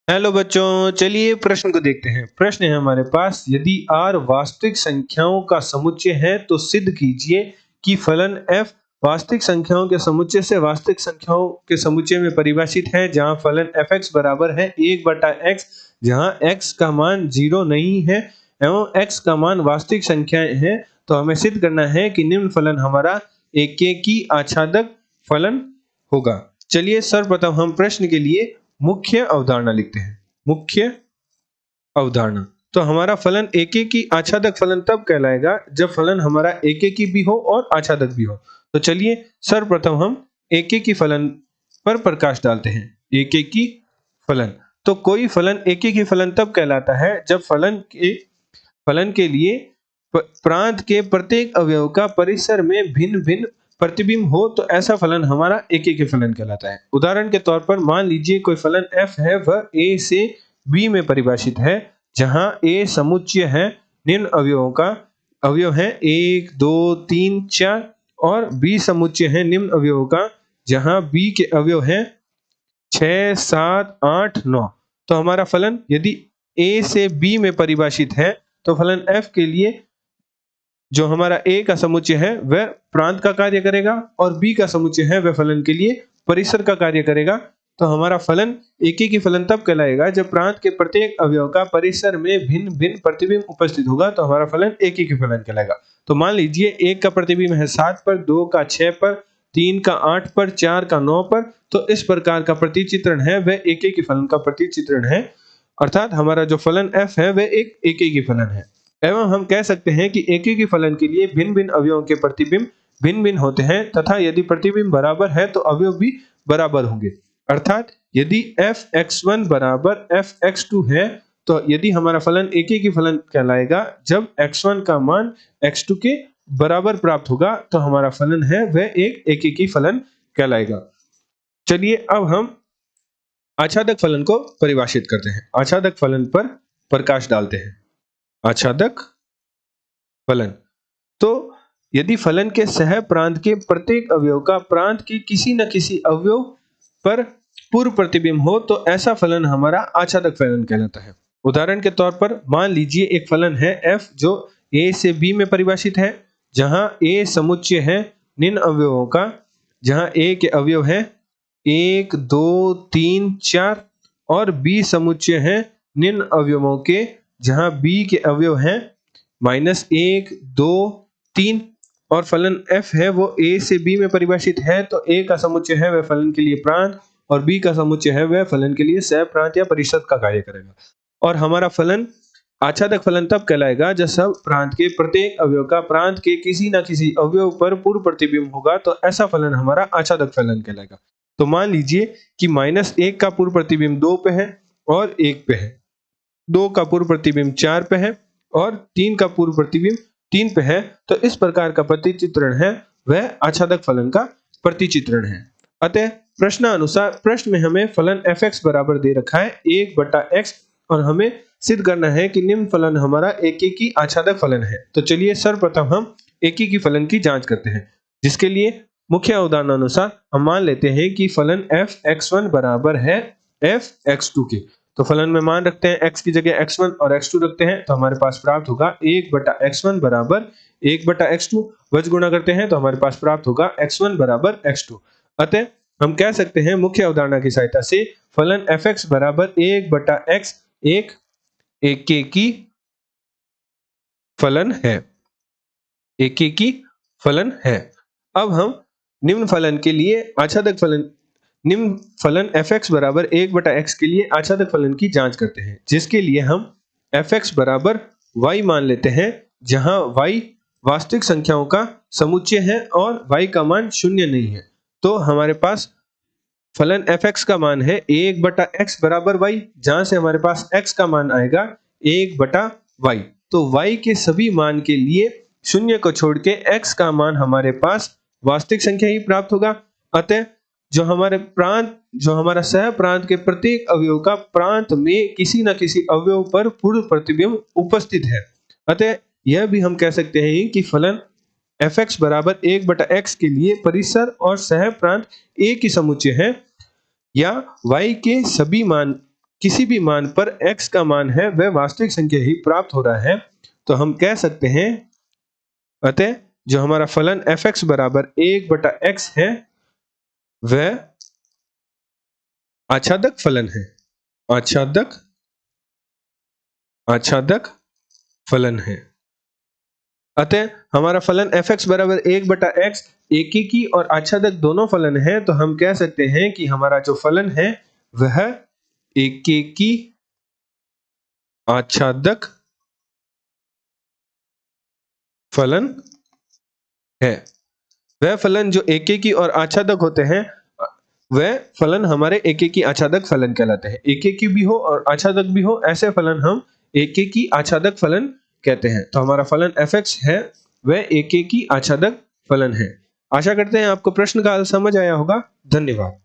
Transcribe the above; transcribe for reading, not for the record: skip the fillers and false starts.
Hello बच्चों, चलिए प्रश्न को देखते हैं। प्रश्न है हमारे पास, यदि r वास्तविक संख्याओं का समुच्चय है तो सिद्ध कीजिए कि फलन f वास्तविक संख्याओं के समुच्चय से वास्तविक संख्याओं के समुच्चय में परिभाषित है, जहां फलन fx बराबर है 1/x, जहां x का मान 0 नहीं है एवं x का मान वास्तविक संख्याएं हैं। तो हमें सिद्ध करना है कि निम्न फलन हमारा एकेकी आच्छादक फलन होगा। चलिए सर्वप्रथम हम प्रश्न के लिए मुख्य अवधारणा लिखते हैं। मुख्य अवधारणा, तो हमारा फलन एकेकी आच्छादक फलन तब कहलाएगा जब फलन हमारा एकेकी भी हो और आच्छादक भी हो। तो चलिए सर्वप्रथम हम एकेकी फलन पर प्रकाश डालते हैं। एकेकी फलन, तो कोई फलन एकेकी फलन तब कहलाता है जब फलन के लिए प्रांत के प्रत्येक अवयव का परिसर में भिन्न भिन्न प्रतिबिंब हो, तो ऐसा फलन हमारा एकेकी फलन कहलाता है। उदाहरण के तौर पर मान लीजिए कोई फलन f है, वह a से b में परिभाषित है, जहां a समुच्चय है निम्न अवयवों का। अवयव है 1 2 3 4 और b समुच्चय है निम्न अवयवों का, जहां b के अवयव हैं 6 7 8 9। तो हमारा फलन यदि a से b में परिभाषित है तो फलन f के लिए जो हमारा a का समुच्चय है वह प्रांत का कार्य करेगा और b का समुच्चय है वह फलन के लिए परिसर का कार्य करेगा। तो हमारा फलन एकेकी फलन तब कहलाएगा जब प्रांत के प्रत्येक अवयव का परिसर में भिन्न भिन्न प्रतिबिंब उपस्थित होगा, तो हमारा फलन एकेकी फलन कहलाएगा। तो मान लीजिए 1 का प्रतिबिंब है 7 पर, 2 का 6 पर, 3 का 8 पर, 4 का 9 पर। तो इस प्रकार का प्रतिचित्रण है वह एकेकी फलन का प्रतिचित्रण है, अर्थात हमारा जो फलन f है वह एक एकेकी फलन है। एवं हम कह सकते हैं कि एकेकी फलन के लिए भिन्न भिन्न अवयवों के प्रतिबिंब भिन्न भिन्न होते हैं, तथा यदि प्रतिबिंब बराबर है तो अवयव भी बराबर होंगे। अर्थात यदि fx1 बराबर fx2 है, तो यदि हमारा फलन एकेकी फलन कहलाएगा जब x1 का मान x2 के बराबर प्राप्त होगा, तो हमारा फलन है वह एक एकेकी फलन कहलाएगा। चलिए अब हम आच्छादक फलन को परिभाषित करते हैं। आच्छादक फलन पर प्रकाश डालते हैं। आच्छादक फलन, तो यदि फलन के सह प्रांत के प्रत्येक अवयव का प्रांत के किसी न किसी अवयव पर पूर्व प्रतिबिंब हो, तो ऐसा फलन हमारा आच्छादक फलन कहलाता है। उदाहरण के तौर पर मान लीजिए एक फलन है f जो a से b में परिभाषित है, जहां a समुच्चय है निम्न अवयवों का, जहां a के अवयव है 1 2 3 4 और b समुच्चय है निम्न अवयवों के, जहां b के अवयव हैं -1 2 3 और फलन f है वो a से b में परिभाषित है। तो a का समुच्चय है वह फलन के लिए प्रांत और b का समुच्चय है वह फलन के लिए सह प्रांत या परिषद का कार्य करेगा। और हमारा फलन आच्छादक फलन तब कहलाएगा जब सब प्रांत के प्रत्येक अवयव का प्रांत के किसी न किसी अवयव पर पूर्व प्रतिबिंब होगा, तो ऐसा फलन हमारा आच्छादक फलन कहलाएगा। तो मान लीजिए कि -1 का पूर्व प्रतिबिंब 2 पे है और 1 पे है, 2 का पूर्व प्रतिबिंब 4 पे है और 3 का पूर्व प्रतिबिंब 3 पे है। तो इस प्रकार का प्रतिचित्रण है वह आच्छादक फलन का प्रतिचित्रण है। अतः प्रश्नानुसार प्रश्न में हमें फलन fx बराबर दे रखा है 1/x और हमें सिद्ध करना है कि निम्न फलन हमारा एकेकी आच्छादक फलन है। तो चलिए सर्वप्रथम हम एकेकी फलन की जांच करते हैं, जिसके लिए मुख्य अवधारणा अनुसार हम मान लेते हैं कि फलन fx1 बराबर है fx2 के। तो फलन में मान रखते हैं, x की जगह x1 और x2 रखते हैं, तो हमारे पास प्राप्त होगा 1/x1 बराबर 1/x2। वज गुणा करते हैं तो हमारे पास प्राप्त होगा x1 बराबर x2। अतः हम कह सकते हैं मुख्य अवधारणा की सहायता से फलन fx बराबर 1/x एक एकेकी फलन है। एकेकी फलन है। अब हम निम्न फलन के लिए आच्छादक फलन निम्न फलन fx बराबर 1/x के लिए आच्छादक फलन की जांच करते हैं, जिसके लिए हम fx बराबर y मान लेते हैं, जहां y वास्तविक संख्याओं का समुच्चय है और y का मान 0 नहीं है। तो हमारे पास फलन fx का मान है 1/x बराबर y, जहां से हमारे पास x का मान आएगा 1/y। तो y के सभी मान के लिए 0 को छोड़ के x का मान हमारे पास वास्तविक संख्या ही प्राप्त होगा। अतः जो हमारा सह प्रांत के प्रत्येक अवयव का प्रांत में किसी न किसी अवयव पर पूर्व प्रतिबिंब उपस्थित है। अतः यह भी हम कह सकते हैं कि फलन fx बराबर 1/x के लिए परिसर और सह प्रांत एक ही समुच्चय है, या y के सभी मान किसी भी मान पर x का मान है वह वास्तविक संख्या ही प्राप्त हो रहा है, तो हम कह सकते हैं अतः जो हमारा फलन fx बराबर 1/x है वह आच्छादक फलन है। आच्छादक फलन है। अतः हमारा फलन fx बराबर 1/x एकेकी और आच्छादक दोनों फलन है, तो हम कह सकते हैं कि हमारा जो फलन है वह एकेकी आच्छादक फलन है। वह फलन जो एकेकी और आच्छादक होते हैं वह फलन हमारे एकेकी आच्छादक फलन कहलाते हैं। एकेकी भी हो और आच्छादक भी हो, ऐसे फलन हम एकेकी आच्छादक फलन कहते हैं। तो हमारा फलन fx है वह एकेकी आच्छादक फलन है। आशा करते हैं आपको प्रश्न का हल समझ आया होगा। धन्यवाद।